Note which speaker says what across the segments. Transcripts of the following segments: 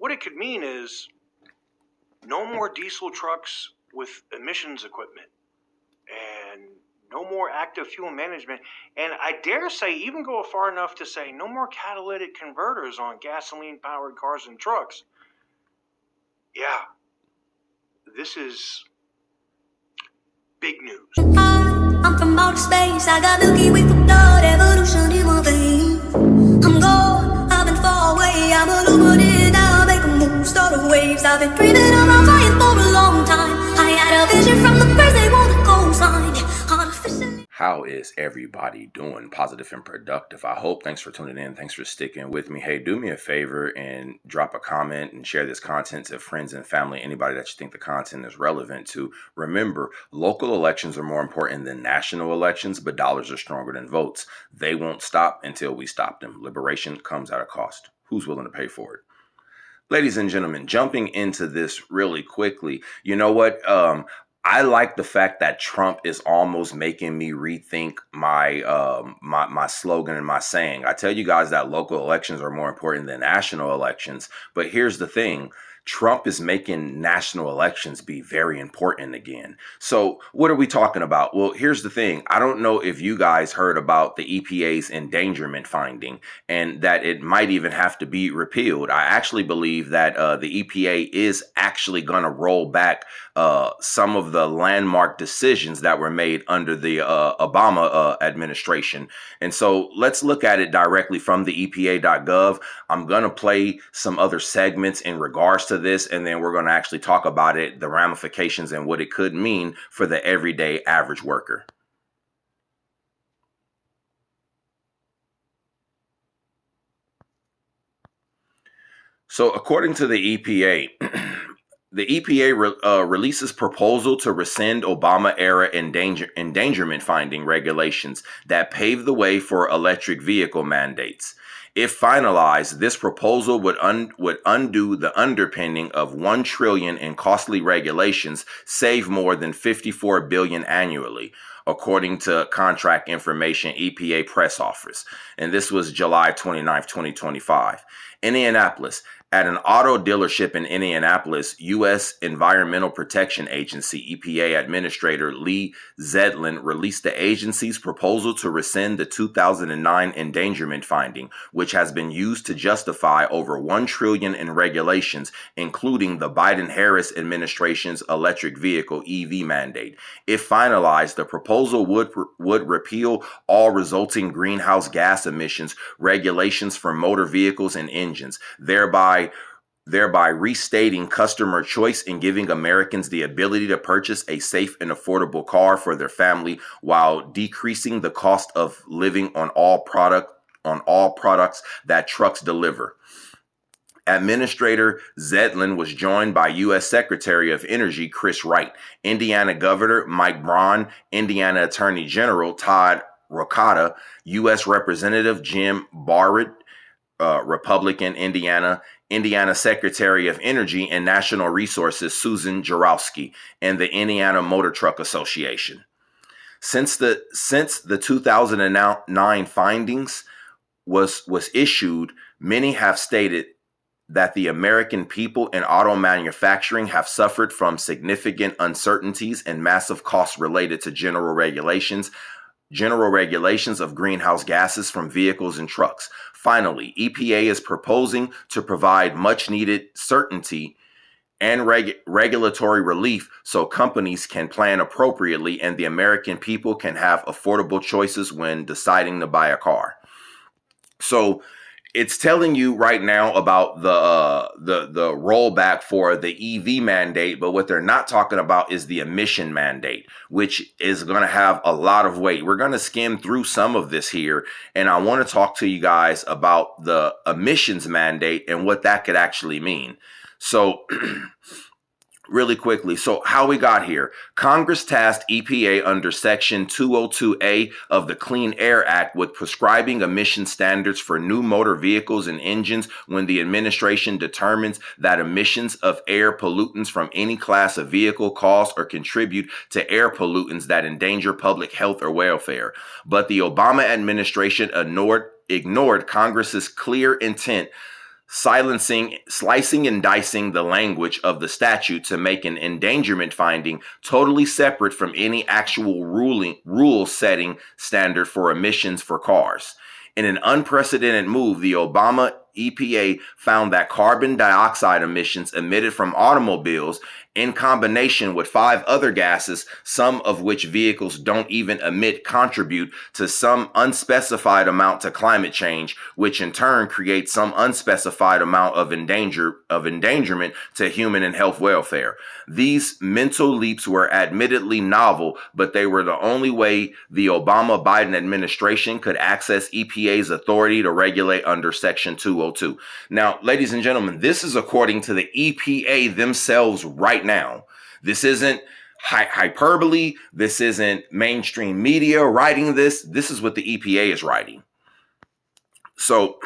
Speaker 1: what it could mean is no more diesel trucks with emissions equipment and no more active fuel management. And I dare say, even go far enough to say no more catalytic converters on gasoline-powered cars and trucks. Yeah, this is big news.
Speaker 2: I'm from outer space, I got Milky Way for blood, evolution in my veins. I'm gone, I've been far away, I'm illuminated, now I make a move, start the waves. I've been breathing around fire for a long time. I had a vision from the birds, they want a coastline. Artificially.
Speaker 3: How is everybody doing? Positive and productive, I hope. Thanks for tuning in. Thanks for sticking with me. Hey, do me a favor and drop a comment and share this content to friends and family, anybody that you think the content is relevant to. Remember, local elections are more important than national elections, but dollars are stronger than votes. They won't stop until we stop them. Liberation comes at a cost. Who's willing to pay for it? Ladies and gentlemen, jumping into this really quickly, you know what? I like the fact that Trump is almost making me rethink my my slogan and my saying. I tell you guys that local elections are more important than national elections, but here's the thing. Trump is making national elections be very important again. So what are we talking about? Well, here's the thing. I don't know if you guys heard about the EPA's endangerment finding and that it might even have to be repealed. I actually believe that the EPA is actually going to roll back some of the landmark decisions that were made under the Obama administration. And so let's look at it directly from the EPA.gov. I'm going to play some other segments in regards to this, and then we're going to actually talk about it, the ramifications and what it could mean for the everyday average worker. So according to the EPA, the EPA releases proposal to rescind Obama-era endangerment finding regulations that pave the way for electric vehicle mandates. If finalized, this proposal would undo the underpinning of $1 trillion in costly regulations, save more than $54 billion annually, according to Contract Information EPA Press Office. And this was July 29, 2025. Indianapolis. At an auto dealership in Indianapolis, U.S. Environmental Protection Agency EPA Administrator Lee Zedlin released the agency's proposal to rescind the 2009 endangerment finding, which has been used to justify over $1 trillion in regulations, including the Biden-Harris administration's electric vehicle EV mandate. If finalized, the proposal would repeal all resulting greenhouse gas emissions regulations for motor vehicles and engines, thereby restating customer choice and giving Americans the ability to purchase a safe and affordable car for their family while decreasing the cost of living on all products that trucks deliver. Administrator Zedlin was joined by U.S. Secretary of Energy Chris Wright, Indiana Governor Mike Braun, Indiana Attorney General Todd Rokita, U.S. Representative Jim Barrett, Republican, Indiana Secretary of Energy and National Resources Susan Jarowski, and the Indiana Motor Truck Association. Since the 2009 findings was issued, many have stated that the American people in auto manufacturing have suffered from significant uncertainties and massive costs related to general regulations of greenhouse gases from vehicles and trucks. Finally, EPA is proposing to provide much needed certainty and regulatory relief so companies can plan appropriately and the American people can have affordable choices when deciding to buy a car. So it's telling you right now about the rollback for the EV mandate, but what they're not talking about is the emission mandate, which is going to have a lot of weight. We're going to skim through some of this here, and I want to talk to you guys about the emissions mandate and what that could actually mean. So really quickly, so how we got here. Congress tasked EPA under Section 202A of the Clean Air Act with prescribing emission standards for new motor vehicles and engines when the administration determines that emissions of air pollutants from any class of vehicle cause or contribute to air pollutants that endanger public health or welfare. But the Obama administration ignored Congress's clear intent slicing and dicing the language of the statute to make an endangerment finding totally separate from any actual rule setting standard for emissions for cars. In an unprecedented move, the Obama EPA found that carbon dioxide emissions emitted from automobiles, in combination with 5 other gases, some of which vehicles don't even emit, contribute to some unspecified amount to climate change, which in turn creates some unspecified amount of endangerment to human and health welfare. These mental leaps were admittedly novel, but they were the only way the Obama-Biden administration could access EPA's authority to regulate under Section 202. Now, ladies and gentlemen, this is according to the EPA themselves right now. This isn't hyperbole. This isn't mainstream media writing this. This is what the EPA is writing. So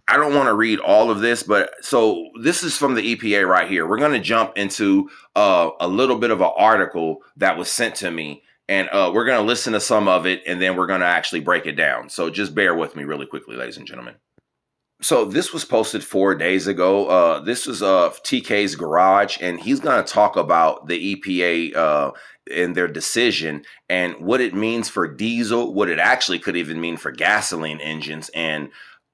Speaker 3: I don't want to read all of this, but so this is from the EPA right here. We're going to jump into a little bit of an article that was sent to me, and we're going to listen to some of it, and then we're going to actually break it down. So just bear with me really quickly, ladies and gentlemen. So this was posted 4 days ago. This is TK's Garage, and he's going to talk about the EPA and their decision and what it means for diesel, what it actually could even mean for gasoline engines, and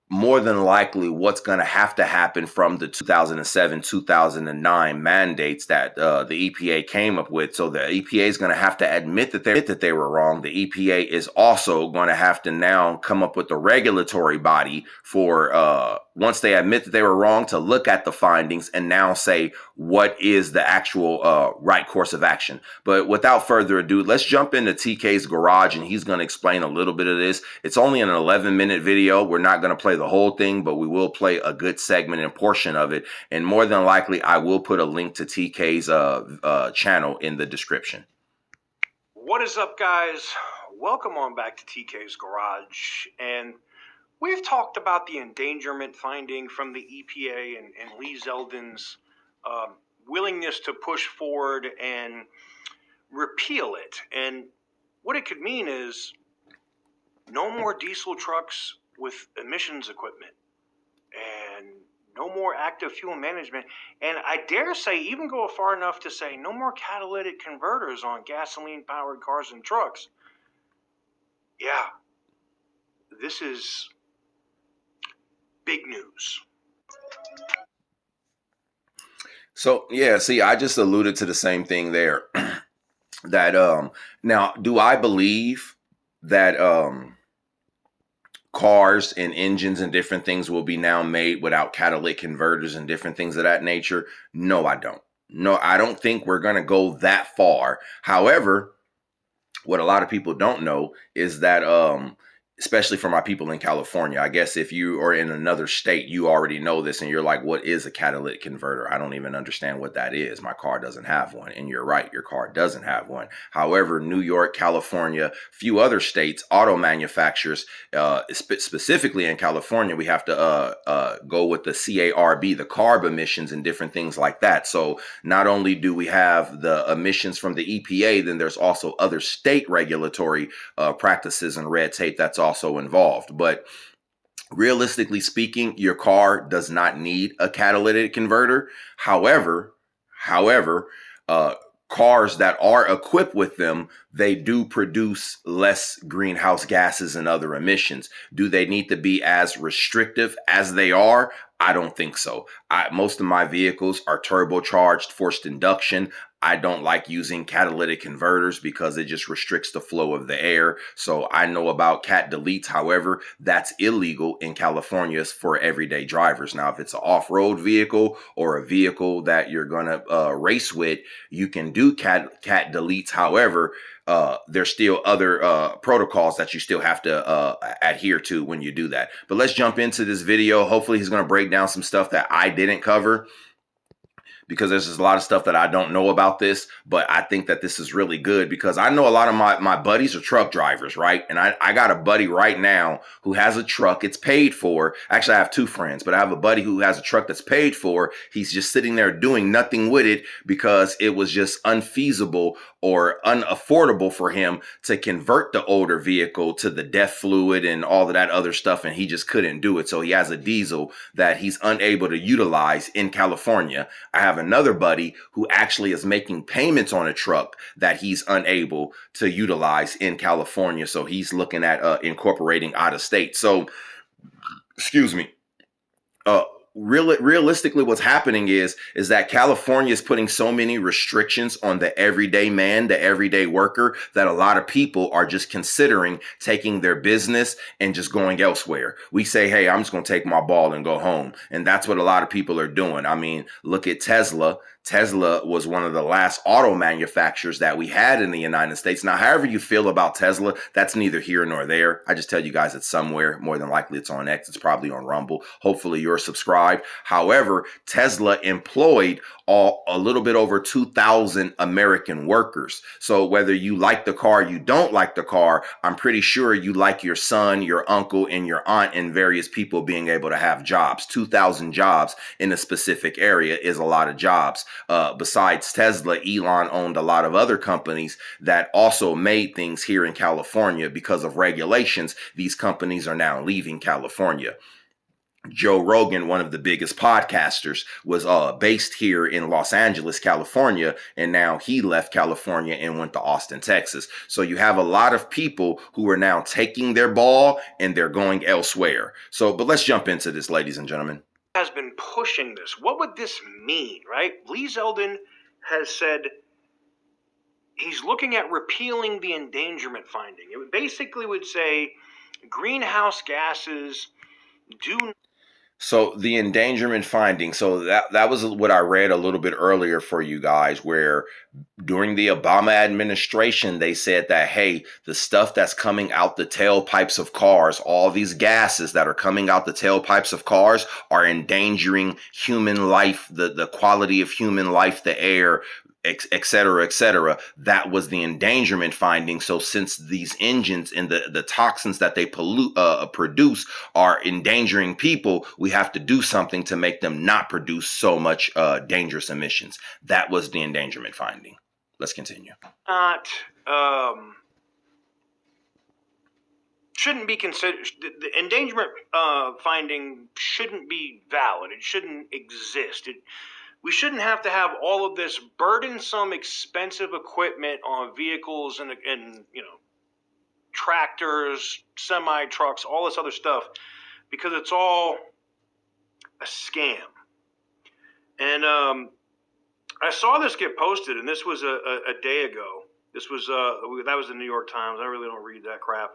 Speaker 3: more than likely what's going to happen from the 2007-2009 mandates that the EPA came up with. So the EPA is going to have to admit that they were wrong. The EPA is also going to have to now come up with a regulatory body for once they admit that they were wrong, to look at the findings and now say what is the actual right course of action. But without further ado, let's jump into TK's Garage, and he's going to explain a little bit of this. It's only an 11-minute video. We're not going to play the whole thing, but we will play a good segment and portion of it. And more than likely, I will put a link to TK's channel in the description.
Speaker 1: What is up, guys? Welcome on back to TK's Garage. And we've talked about the endangerment finding from the EPA and Lee Zeldin's willingness to push forward and repeal it. And what it could mean is no more diesel trucks with emissions equipment and no more active fuel management. And I dare say, even go far enough to say no more catalytic converters on gasoline-powered cars and trucks. Yeah, this is big news.
Speaker 3: So, yeah, see, I just alluded to the same thing there. That now, do I believe that cars and engines and different things will be now made without catalytic converters and different things of that nature? No, I don't. No, I don't think we're going to go that far. However, what a lot of people don't know is that especially for my people in California, I guess if you are in another state, you already know this and you're like, what is a catalytic converter? I don't even understand what that is. My car doesn't have one. And you're right, your car doesn't have one. However, New York, California, few other states, auto manufacturers, specifically in California, we have to go with the CARB, the CARB emissions and different things like that. So not only do we have the emissions from the EPA, then there's also other state regulatory practices and red tape that's also involved. But realistically speaking, your car does not need a catalytic converter. However, cars that are equipped with them, they do produce less greenhouse gases and other emissions. Do they need to be as restrictive as they are? I don't think so. Most of my vehicles are turbocharged, forced induction. I don't like using catalytic converters because it just restricts the flow of the air. So I know about cat deletes. However, that's illegal in California for everyday drivers. Now, if it's an off-road vehicle or a vehicle that you're going to race with, you can do cat deletes. However, there's still other protocols that you still have to adhere to when you do that. But let's jump into this video. Hopefully he's going to break down some stuff that I didn't cover, because there's just a lot of stuff that I don't know about this, but I think that this is really good because I know a lot of my buddies are truck drivers, right? And I got a buddy right now who has a truck. It's paid for. Actually, I have 2 friends, but I have a buddy who has a truck that's paid for. He's just sitting there doing nothing with it because it was just unfeasible or unaffordable for him to convert the older vehicle to the DEF fluid and all of that other stuff, and he just couldn't do it. So he has a diesel that he's unable to utilize in California. I have another buddy who actually is making payments on a truck that he's unable to utilize in California. So he's looking at incorporating out of state. So, excuse me. Realistically, what's happening is that California is putting so many restrictions on the everyday man, the everyday worker, that a lot of people are just considering taking their business and just going elsewhere. We say, hey, I'm just going to take my ball and go home. And that's what a lot of people are doing. I mean, look at Tesla. Tesla was one of the last auto manufacturers that we had in the United States. Now, however you feel about Tesla, that's neither here nor there. I just tell you guys it's somewhere. More than likely it's on X. It's probably on Rumble. Hopefully you're subscribed. However, Tesla employed a little bit over 2,000 American workers. So whether you like the car, you don't like the car, I'm pretty sure you like your son, your uncle, and your aunt and various people being able to have jobs. 2,000 jobs in a specific area is a lot of jobs. Besides Tesla, Elon owned a lot of other companies that also made things here in California. Because of regulations, these companies are now leaving California. Joe Rogan, one of the biggest podcasters, was based here in Los Angeles, California, and now he left California and went to Austin, Texas. So you have a lot of people who are now taking their ball and they're going elsewhere. But let's jump into this, ladies and gentlemen.
Speaker 1: Has been pushing this. What would this mean, right? Lee Zeldin has said he's looking at repealing the endangerment finding. It basically would say greenhouse gases do.
Speaker 3: So the endangerment finding, so that was what I read a little bit earlier for you guys, where during the Obama administration, they said that, hey, the stuff that's coming out the tailpipes of cars, all these gases that are coming out the tailpipes of cars are endangering human life, the quality of human life, the air, et cetera, et cetera. That was the endangerment finding. So since these engines and the toxins that they produce are endangering people, we have to do something to make them not produce so much dangerous emissions. That was the endangerment finding. Let's continue.
Speaker 1: Shouldn't be considered. The endangerment finding shouldn't be valid. It shouldn't exist. We shouldn't have to have all of this burdensome, expensive equipment on vehicles and tractors, semi-trucks, all this other stuff, because it's all a scam. And I saw this get posted, and this was a day ago. This was that was the New York Times. I really don't read that crap.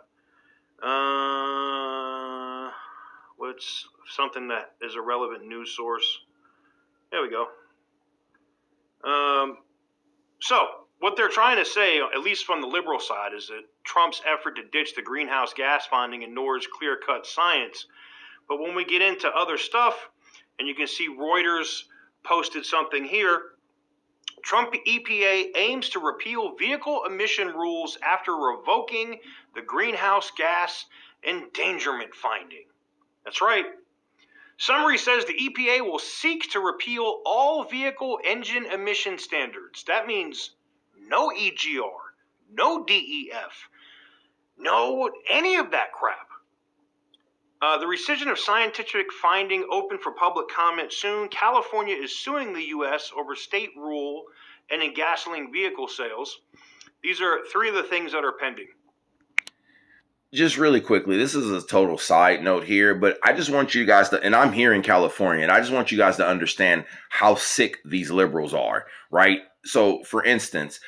Speaker 1: What's something that is a relevant news source? There we go. So what they're trying to say, at least from the liberal side, is that Trump's effort to ditch the greenhouse gas finding ignores clear-cut science. But when we get into other stuff, and you can see Reuters posted something here, Trump EPA aims to repeal vehicle emission rules after revoking the greenhouse gas endangerment finding. That's right. Summary says the EPA will seek to repeal all vehicle engine emission standards. That means no EGR, no DEF, no any of that crap. The rescission of scientific finding open for public comment soon. California is suing the U.S. over state rule and in gasoline vehicle sales. These are three of the things that are pending.
Speaker 3: Just really quickly, this is a total side note here, but I just want you guys to, and I'm here in California, and I just want you guys to understand how sick these liberals are, right? So, for instance,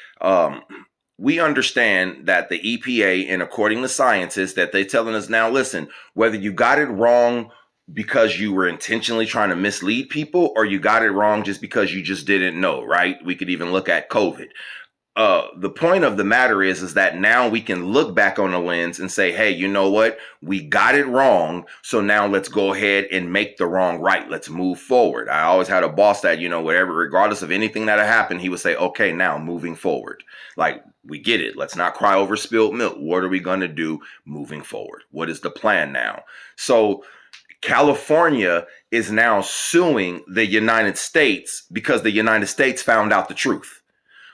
Speaker 3: we understand that the EPA, and according to scientists, that they're telling us now, listen, whether you got it wrong because you were intentionally trying to mislead people, or you got it wrong just because you just didn't know, right? We could even look at COVID. The point of the matter is that now we can look back on the lens and say, hey, you know what? We got it wrong. So now let's go ahead and make the wrong right. Let's move forward. I always had a boss that, whatever, regardless of anything that had happened, he would say, okay, now moving forward. Like, we get it. Let's not cry over spilled milk. What are we going to do moving forward? What is the plan now? So California is now suing the United States because the United States found out the truth.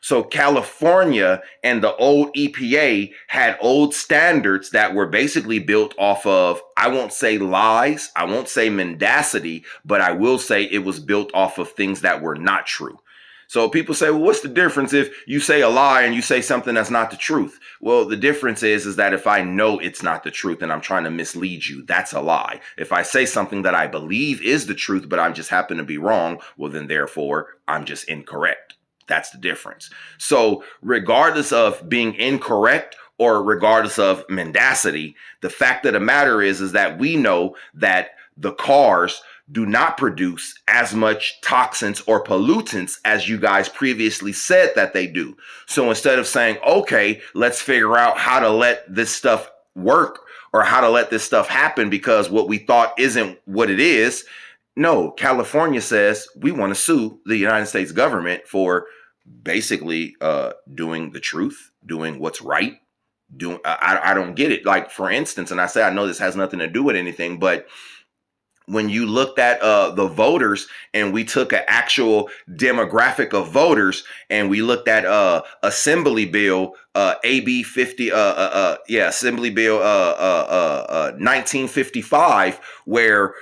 Speaker 3: So California and the old EPA had old standards that were basically built off of, I won't say lies, I won't say mendacity, but I will say it was built off of things that were not true. So people say, well, what's the difference if you say a lie and you say something that's not the truth? Well, the difference is that if I know it's not the truth and I'm trying to mislead you, that's a lie. If I say something that I believe is the truth, but I just happen to be wrong, well, then therefore I'm just incorrect. That's the difference. So regardless of being incorrect or regardless of mendacity, the fact of the matter is that we know that the cars do not produce as much toxins or pollutants as you guys previously said that they do. So instead of saying, okay, let's figure out how to let this stuff work or how to let this stuff happen because what we thought isn't what it is, no, California says we want to sue the United States government for basically doing the truth, doing what's right. I don't get it. Like, for instance, and I say I know this has nothing to do with anything, but when you looked at the voters and we took an actual demographic of voters and we looked at Assembly Bill AB 50 Assembly Bill 1955, where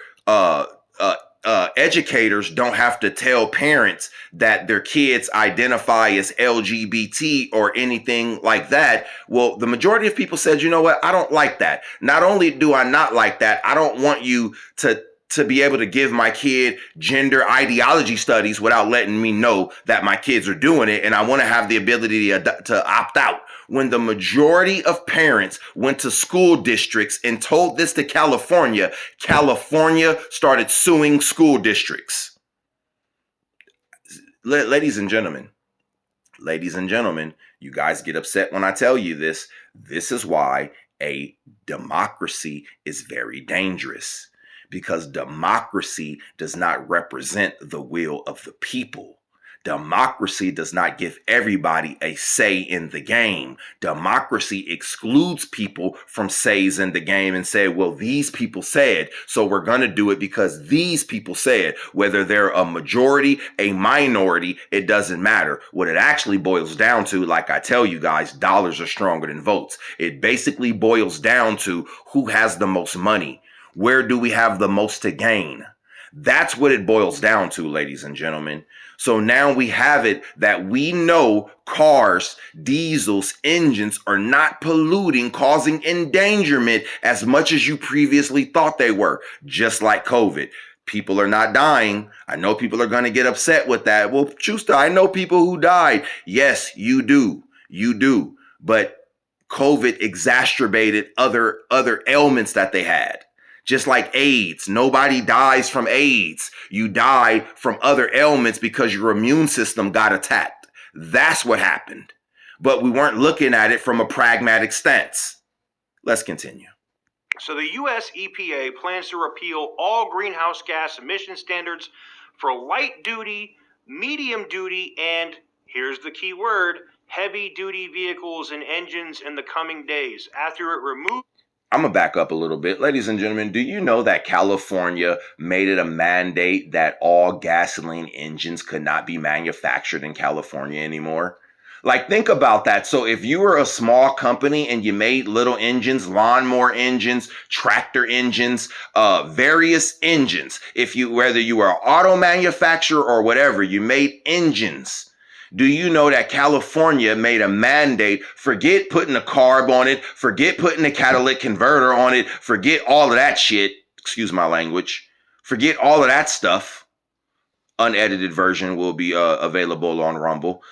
Speaker 3: educators don't have to tell parents that their kids identify as LGBT or anything like that. Well, the majority of people said, you know what? I don't like that. Not only do I not like that, I don't want you to be able to give my kid gender ideology studies without letting me know that my kids are doing it. And I want to have the ability to opt out. When the majority of parents went to school districts and told this to California, California started suing school districts. Ladies and gentlemen, you guys get upset when I tell you this. This is why a democracy is very dangerous, because democracy does not represent the will of the people. Democracy does not give everybody a say in the game. Democracy excludes people from says in the game and say, well, these people said, so we're going to do it because these people said. Whether they're a majority, a minority, it doesn't matter. What it actually boils down to, like I tell you guys, dollars are stronger than votes. It basically boils down to who has the most money. Where do we have the most to gain? That's what it boils down to, ladies and gentlemen. So now we have it that we know cars, diesels, engines are not polluting, causing endangerment as much as you previously thought they were, just like COVID. People are not dying. I know people are going to get upset with that. Well, Choosta, I know people who died. Yes, you do. You do. But COVID exacerbated other ailments that they had. Just like AIDS, nobody dies from AIDS. You die from other ailments because your immune system got attacked. That's what happened. But we weren't looking at it from a pragmatic stance. Let's continue.
Speaker 1: So the U.S. EPA plans to repeal all greenhouse gas emission standards for light duty, medium duty, and, here's the key word, heavy duty vehicles and engines in the coming days after it removes.
Speaker 3: I'm going to back up a little bit. Ladies and gentlemen, do you know that California made it a mandate that all gasoline engines could not be manufactured in California anymore? Like, think about that. So if you were a small company and you made little engines, lawnmower engines, tractor engines, various engines, whether you were an auto manufacturer or whatever, you made engines. Do you know that California made a mandate? Forget putting a carb on it. Forget putting a catalytic converter on it. Forget all of that shit. Excuse my language. Forget all of that stuff. Unedited version will be available on Rumble.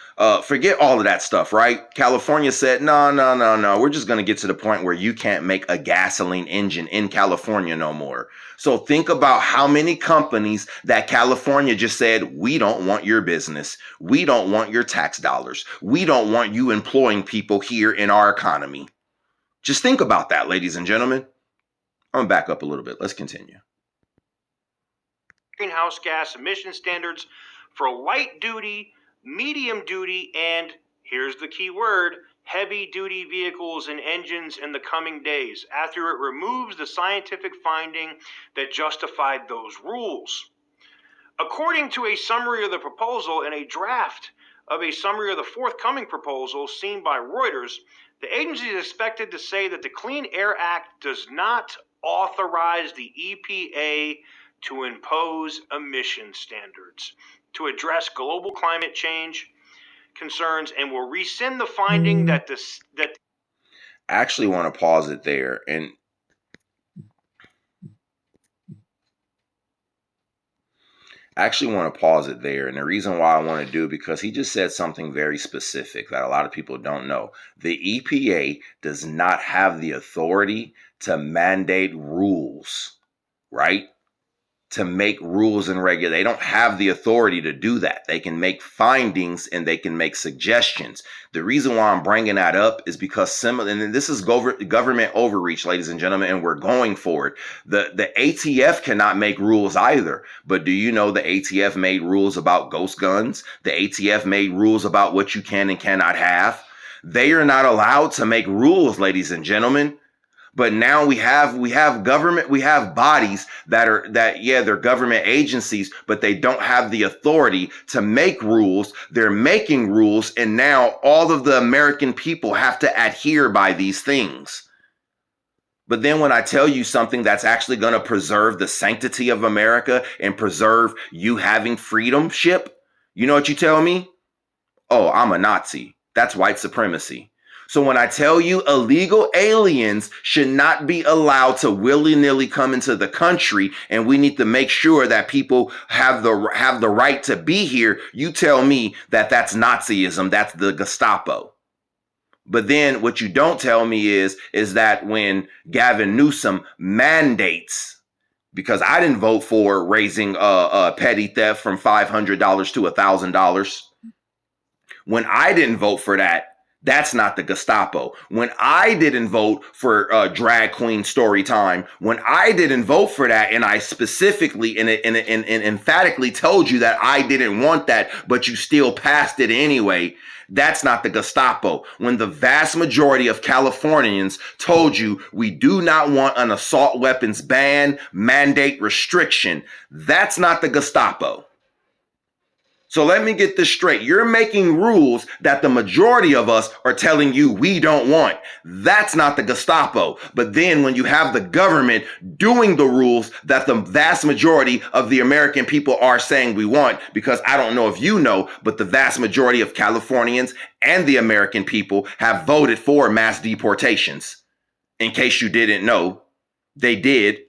Speaker 3: Forget all of that stuff, right? California said, no. We're just going to get to the point where you can't make a gasoline engine in California no more. So think about how many companies that California just said, we don't want your business. We don't want your tax dollars. We don't want you employing people here in our economy. Just think about that, ladies and gentlemen. I'm going to back up a little bit. Let's continue.
Speaker 1: Greenhouse gas emission standards for light duty, medium duty, and, here's the key word, heavy duty vehicles and engines in the coming days after it removes the scientific finding that justified those rules. According to a summary of the proposal in a draft of a summary of the forthcoming proposal seen by Reuters, the agency is expected to say that the Clean Air Act does not authorize the EPA to impose emission standards to address global climate change concerns, and will rescind the finding that
Speaker 3: I actually want to pause it there and the reason why I want to do it, because he just said something very specific that a lot of people don't know. The EPA does not have the authority to mandate rules, right? To make rules and regulate. They don't have the authority to do that. They can make findings and they can make suggestions. The reason why I'm bringing that up is because and this is government overreach, ladies and gentlemen, and we're going for it. The ATF cannot make rules either. But do you know the ATF made rules about ghost guns? The ATF made rules about what you can and cannot have. They are not allowed to make rules, ladies and gentlemen. But now we have government, we have bodies they're government agencies, but they don't have the authority to make rules. They're making rules, and now all of the American people have to adhere by these things. But then when I tell you something that's actually going to preserve the sanctity of America and preserve you having freedom, you know what you tell me? Oh, I'm a Nazi. That's white supremacy. So when I tell you illegal aliens should not be allowed to willy-nilly come into the country, and we need to make sure that people have the right to be here, you tell me that that's Nazism, that's the Gestapo. But then what you don't tell me is that when Gavin Newsom mandates, because I didn't vote for raising petty theft from $500 to $1,000, when I didn't vote for that, that's not the Gestapo. When I didn't vote for drag queen story time, when I didn't vote for that, and I specifically and emphatically told you that I didn't want that, but you still passed it anyway, that's not the Gestapo. When the vast majority of Californians told you we do not want an assault weapons ban, mandate, restriction, that's not the Gestapo. So let me get this straight. You're making rules that the majority of us are telling you we don't want. That's not the Gestapo. But then when you have the government doing the rules that the vast majority of the American people are saying we want, because I don't know if you know, but the vast majority of Californians and the American people have voted for mass deportations. In case you didn't know, they did.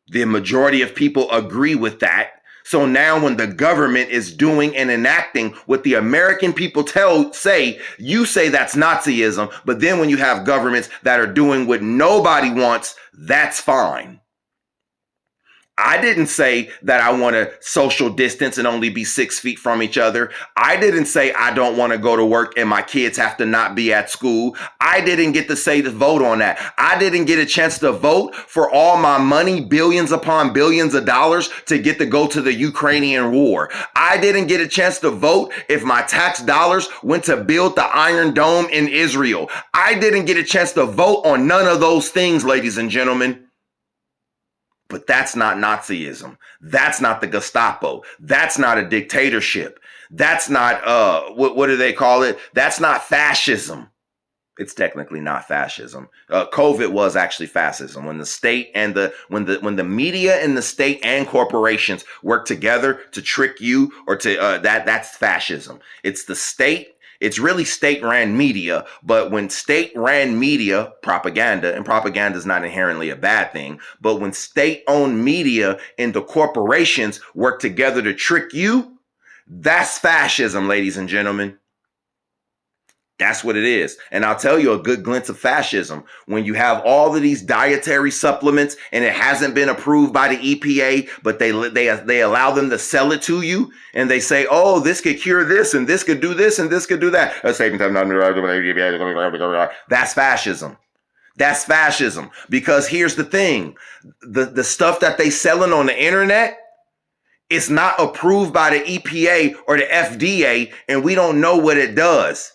Speaker 3: The majority of people agree with that. So now when the government is doing and enacting what the American people say, you say that's Nazism, but then when you have governments that are doing what nobody wants, that's fine. I didn't say that I want to social distance and only be 6 feet from each other. I didn't say I don't want to go to work and my kids have to not be at school. I didn't get to say to vote on that. I didn't get a chance to vote for all my money, billions upon billions of dollars, to get to go to the Ukrainian war. I didn't get a chance to vote if my tax dollars went to build the Iron Dome in Israel. I didn't get a chance to vote on none of those things, ladies and gentlemen. But that's not Nazism. That's not the Gestapo. That's not a dictatorship. That's not, what do they call it? That's not fascism. It's technically not fascism. COVID was actually fascism. When the state and when the media and the state and corporations work together to trick you or to, that's fascism. It's the state. It's really state-ran media, but when state-ran media, propaganda, and propaganda is not inherently a bad thing, but when state-owned media and the corporations work together to trick you, that's fascism, ladies and gentlemen. That's what it is. And I'll tell you a good glimpse of fascism. When you have all of these dietary supplements and it hasn't been approved by the EPA, but they allow them to sell it to you, and they say, oh, this could cure this, and this could do this, and this could do that. That's fascism. That's fascism. Because here's the thing. The stuff that they selling on the internet, it's not approved by the EPA or the FDA, and we don't know what it does.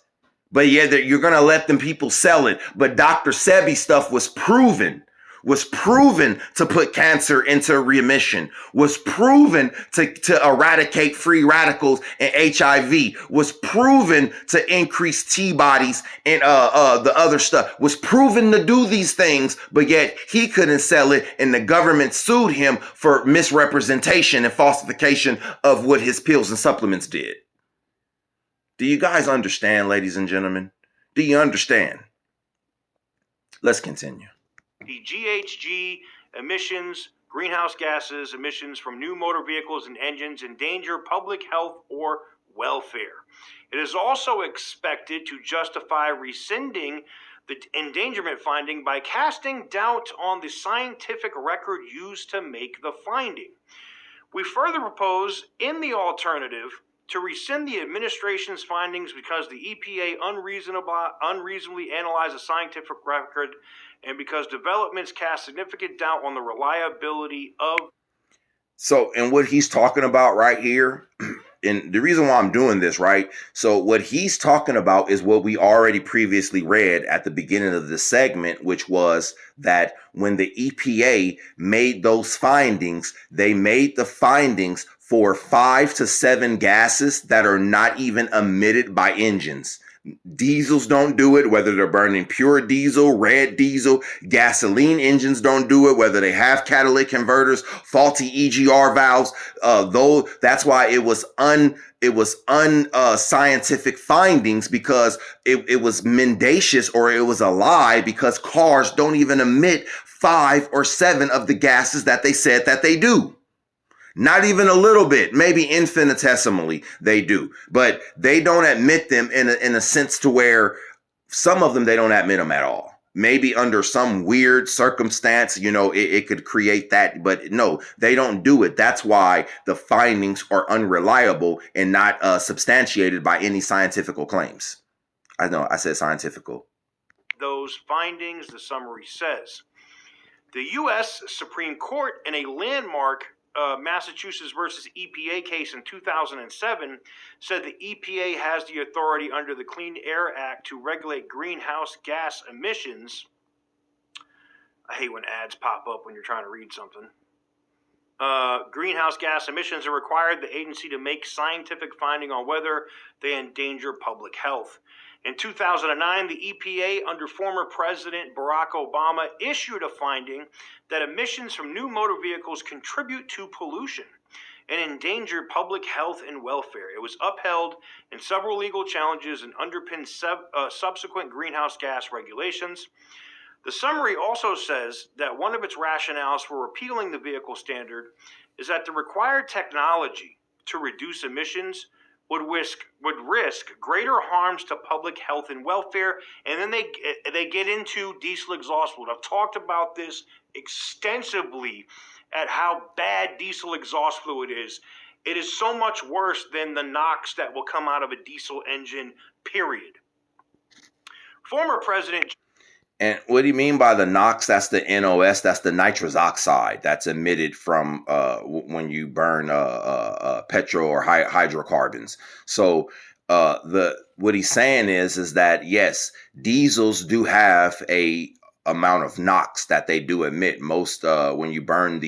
Speaker 3: But yeah, you're going to let them people sell it. But Dr. Sebi stuff was proven. was proven to put cancer into remission, was proven to eradicate free radicals and HIV, was proven to increase T-bodies and the other stuff, was proven to do these things, but yet he couldn't sell it, and the government sued him for misrepresentation and falsification of what his pills and supplements did. Do you guys understand, ladies and gentlemen? Do you understand? Let's continue.
Speaker 1: The GHG emissions, greenhouse gases emissions from new motor vehicles and engines endanger public health or welfare. It is also expected to justify rescinding the endangerment finding by casting doubt on the scientific record used to make the finding. We further propose, in the alternative, to rescind the administration's findings because the EPA unreasonably analyzed the scientific record and because developments cast significant doubt on the reliability of.
Speaker 3: So, and what he's talking about right here, and the reason why I'm doing this, right? So what he's talking about is what we already previously read at the beginning of the segment, which was that when the EPA made those findings, they made the findings for 5 to 7 gases that are not even emitted by engines. Diesels don't do it, whether they're burning pure diesel, red diesel. Gasoline engines don't do it, whether they have catalytic converters, faulty EGR valves. Though that's why it was unscientific findings, because it was mendacious, or it was a lie, because cars don't even emit 5 or 7 of the gases that they said that they do. Not even a little bit, maybe infinitesimally they do, but they don't admit them in a sense to where some of them, they don't admit them at all. Maybe under some weird circumstance, it could create that, but no, they don't do it. That's why the findings are unreliable and not substantiated by any scientific claims. I know I said scientific.
Speaker 1: Those findings, the summary says, the U.S. Supreme Court, in a landmark Massachusetts versus EPA case in 2007, said the EPA has the authority under the Clean Air Act to regulate greenhouse gas emissions. I hate when ads pop up when you're trying to read something. Greenhouse gas emissions are required the agency to make scientific finding on whether they endanger public health. In 2009, the EPA, under former President Barack Obama, issued a finding that emissions from new motor vehicles contribute to pollution and endanger public health and welfare. It was upheld in several legal challenges and underpinned subsequent greenhouse gas regulations. The summary also says that one of its rationales for repealing the vehicle standard is that the required technology to reduce emissions would risk greater harms to public health and welfare. And then they get into diesel exhaust fluid. I've talked about this extensively at how bad diesel exhaust fluid is. It is so much worse than the NOx that will come out of a diesel engine, period. Former President...
Speaker 3: And what do you mean by the NOx? That's the NOS. That's the nitrous oxide that's emitted from when you burn petrol or hydrocarbons. So what he's saying is that yes, diesels do have a amount of NOx that they do emit. Most when you burn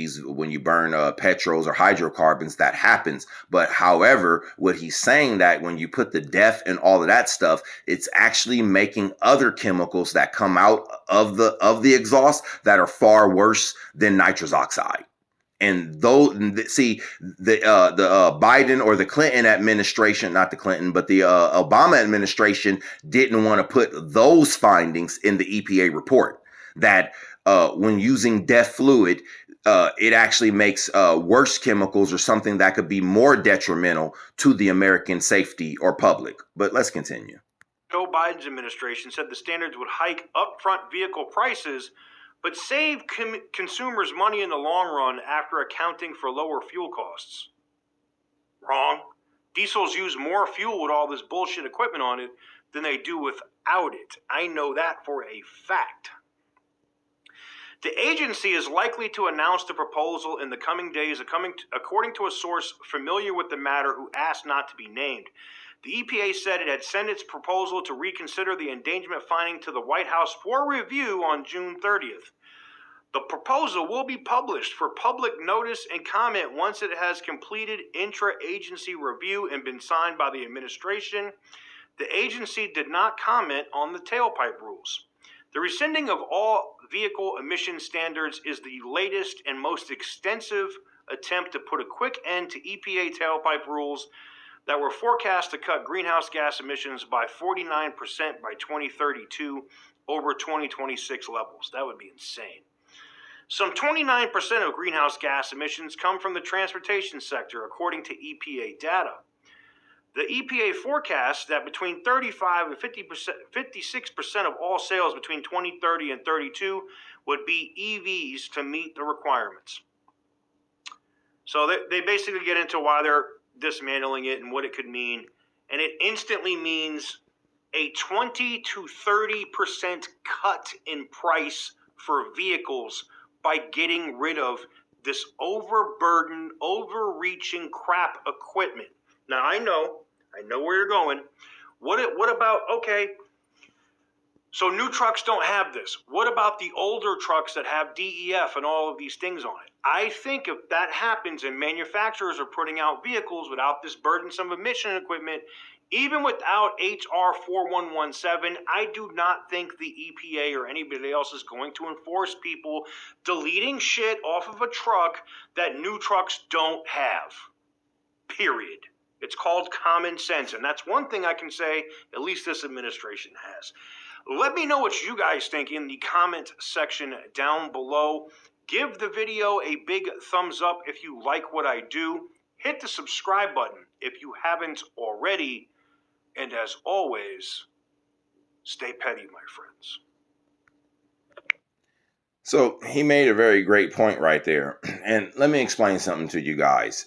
Speaker 3: petrols or hydrocarbons, that happens. But however, what he's saying, that when you put the DEF and all of that stuff, it's actually making other chemicals that come out of the exhaust that are far worse than nitrous oxide. And the Biden or the Clinton administration, not the Clinton, but the Obama administration didn't want to put those findings in the EPA report, that when using DEF fluid, it actually makes worse chemicals or something that could be more detrimental to the American safety or public. But let's continue.
Speaker 1: Joe Biden's administration said the standards would hike upfront vehicle prices, but save consumers money in the long run after accounting for lower fuel costs. Wrong. Diesels use more fuel with all this bullshit equipment on it than they do without it. I know that for a fact. The agency is likely to announce the proposal in the coming days, according to a source familiar with the matter who asked not to be named. The EPA said it had sent its proposal to reconsider the endangerment finding to the White House for review on June 30th. The proposal will be published for public notice and comment once it has completed intra-agency review and been signed by the administration. The agency did not comment on the tailpipe rules. The rescinding of all vehicle emission standards is the latest and most extensive attempt to put a quick end to EPA tailpipe rules that were forecast to cut greenhouse gas emissions by 49% by 2032 over 2026 levels. That would be insane. Some 29% of greenhouse gas emissions come from the transportation sector, according to EPA data. The EPA forecasts that between 35 and 56% of all sales between 2030 and 32 would be EVs to meet the requirements. So they basically get into why they're dismantling it and what it could mean. And it instantly means a 20 to 30% cut in price for vehicles by getting rid of this overburdened, overreaching crap equipment. Now, I know where you're going. What about, okay, so new trucks don't have this. What about the older trucks that have DEF and all of these things on it? I think if that happens and manufacturers are putting out vehicles without this burdensome emission equipment, even without HR 4117, I do not think the EPA or anybody else is going to enforce people deleting shit off of a truck that new trucks don't have. Period. It's called common sense, and that's one thing I can say at least this administration has. Let me know what you guys think in the comment section down below. Give the video a big thumbs up if you like what I do. Hit the subscribe button if you haven't already. And as always, stay petty, my friends.
Speaker 3: So he made a very great point right there. And let me explain something to you guys.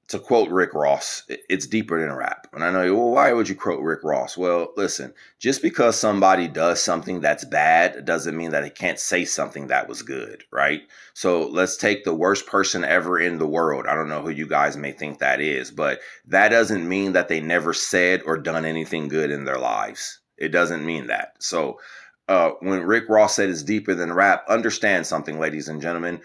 Speaker 3: To quote Rick Ross, it's deeper than rap. And I know, well, why would you quote Rick Ross? Well, listen, just because somebody does something that's bad doesn't mean that they can't say something that was good, right? So let's take the worst person ever in the world. I don't know who you guys may think that is, but that doesn't mean that they never said or done anything good in their lives. It doesn't mean that. So when Rick Ross said it's deeper than rap, understand something, ladies and gentlemen.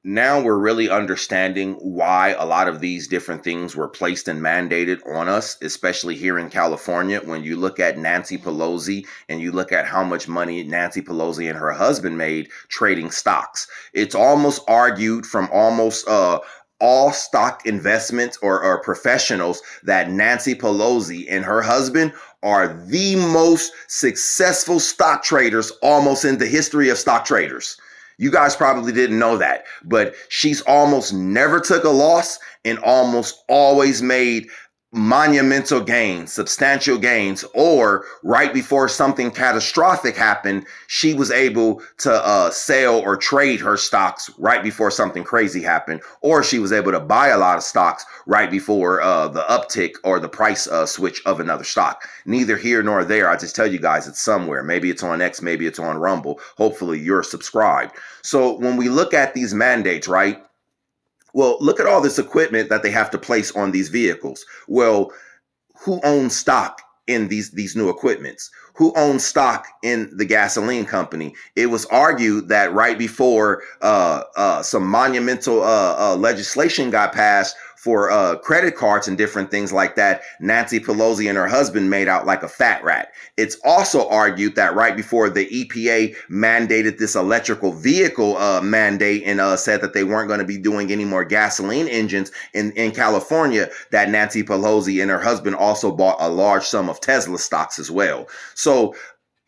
Speaker 3: Now we're really understanding why a lot of these different things were placed and mandated on us, especially here in California. When you look at Nancy Pelosi and you look at how much money Nancy Pelosi and her husband made trading stocks, it's almost argued from almost all stock investments or professionals that Nancy Pelosi and her husband are the most successful stock traders almost in the history of stock traders. You guys probably didn't know that, but she's almost never took a loss and almost always made monumental gains, substantial gains, or right before something catastrophic happened, she was able to sell or trade her stocks right before something crazy happened, or she was able to buy a lot of stocks right before the uptick or the price switch of another stock. Neither here nor there. I just tell you guys it's somewhere. Maybe it's on X, maybe it's on Rumble. Hopefully you're subscribed. So when we look at these mandates, right? Well, look at all this equipment that they have to place on these vehicles. Well, who owns stock in these new equipments? Who owns stock in the gasoline company? It was argued that right before some monumental legislation got passed for credit cards and different things like that, Nancy Pelosi and her husband made out like a fat rat. It's also argued that right before the EPA mandated this electrical vehicle mandate and said that they weren't going to be doing any more gasoline engines in California, that Nancy Pelosi and her husband also bought a large sum of Tesla stocks as well. So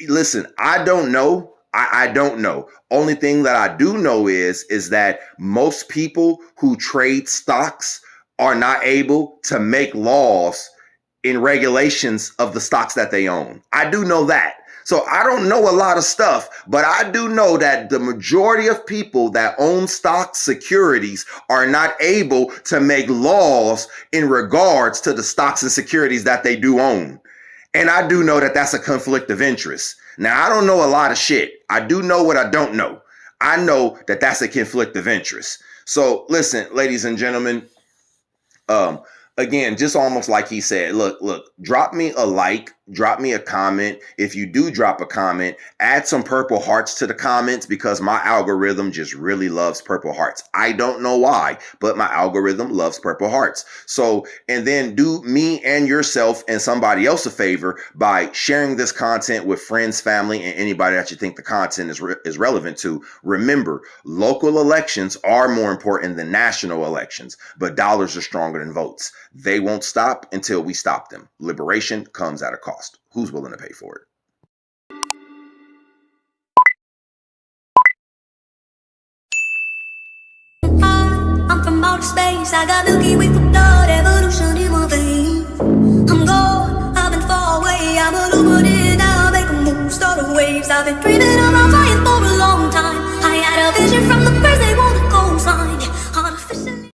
Speaker 3: listen, I don't know. I don't know. Only thing that I do know is that most people who trade stocks are not able to make laws in regulations of the stocks that they own. I do know that. So I don't know a lot of stuff, but I do know that the majority of people that own stock securities are not able to make laws in regards to the stocks and securities that they do own. And I do know that that's a conflict of interest. Now, I don't know a lot of shit. I do know what I don't know. I know that that's a conflict of interest. So listen, ladies and gentlemen, again, just almost like he said, look, drop me a like drop me a comment. If you do drop a comment, add some purple hearts to the comments, because my algorithm just really loves purple hearts. I don't know why, but my algorithm loves purple hearts. So, and then do me and yourself and somebody else a favor by sharing this content with friends, family, and anybody that you think the content is relevant to. Remember, local elections are more important than national elections, but dollars are stronger than votes. They won't stop until we stop them. Liberation comes at a cost. Who's willing to pay for it?
Speaker 2: I'm from outer space, I got Milky Way for blood, evolution in my veins. I'm gone, I've been far away, I'm illuminated now, make a move, start the waves. I've been dreaming of my fire.